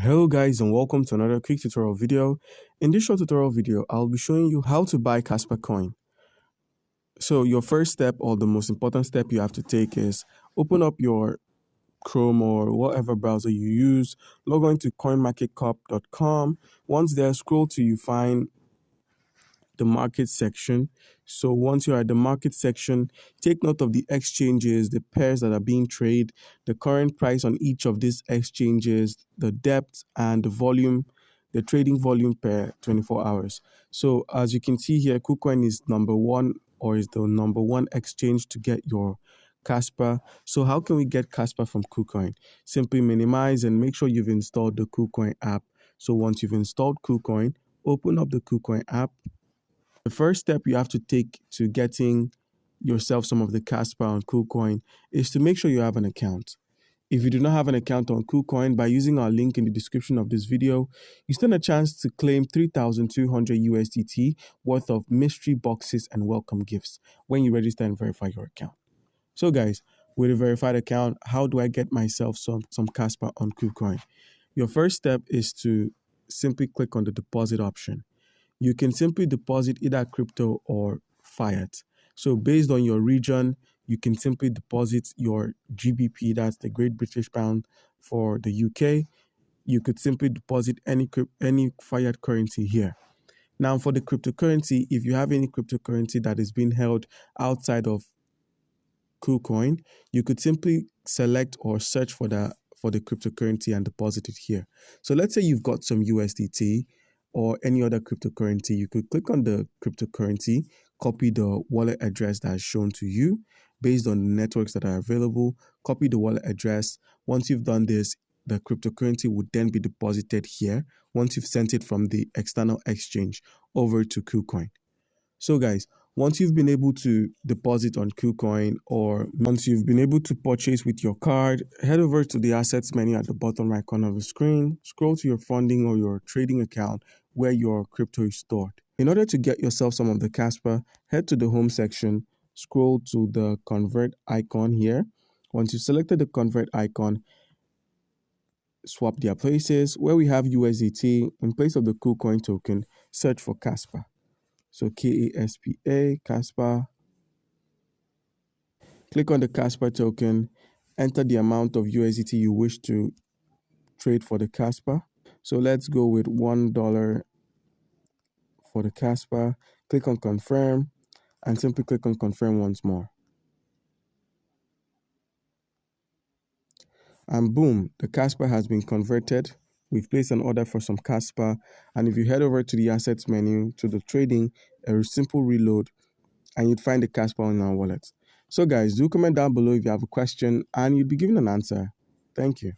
Hello guys, and welcome to another quick tutorial video. In this short tutorial video, I'll be showing you how to buy Kaspa Coin. So your first step, or the most important step you have to take, is open up your Chrome or whatever browser you use, log on to coinmarketcap.com. Once there, scroll till you find the market section. So once you're at the market section, take note of the exchanges, the pairs that are being traded, the current price on each of these exchanges, the depth and the volume, the trading volume per 24 hours. So as you can see here, KuCoin is number one, or is the number one exchange to get your Kaspa. So how can we get Kaspa from KuCoin? Simply minimize and make sure you've installed the KuCoin app. So once you've installed KuCoin, open up the KuCoin app. The first step you have to take to getting yourself some of the Kaspa on KuCoin is to make sure you have an account. If you do not have an account on KuCoin, by using our link in the description of this video, you stand a chance to claim 3,200 USDT worth of mystery boxes and welcome gifts when you register and verify your account. So guys, with a verified account, how do I get myself some Kaspa on KuCoin? Your first step is to simply click on the deposit option. You can simply deposit either crypto or fiat. So based on your region, you can simply deposit your GBP, that's the Great British Pound for the UK. You could simply deposit any fiat currency here. Now for the cryptocurrency, if you have any cryptocurrency that is being held outside of KuCoin, you could simply select or search for the cryptocurrency and deposit it here. So let's say you've got some USDT or any other cryptocurrency. You could click on the cryptocurrency, copy the wallet address that is shown to you based on the networks that are available, copy the wallet address. Once you've done this, the cryptocurrency would then be deposited here once you've sent it from the external exchange over to KuCoin. So guys, once you've been able to deposit on KuCoin, or once you've been able to purchase with your card, head over to the assets menu at the bottom right corner of the screen, scroll to your funding or your trading account where your crypto is stored. In order to get yourself some of the Kaspa, head to the home section, scroll to the convert icon here. Once you've selected the convert icon, swap their places. Where we have USDT, in place of the KuCoin token, search for Kaspa. So KASPA, Kaspa. Click on the Kaspa token, enter the amount of USDT you wish to trade for the Kaspa. So let's go with $1 for the Kaspa. Click on confirm and simply click on confirm once more. And boom, the Kaspa has been converted. We've placed an order for some Kaspa. And if you head over to the assets menu, to the trading, a simple reload, and you'd find the Kaspa on our wallet. So guys, do comment down below if you have a question and you'll be given an answer. Thank you.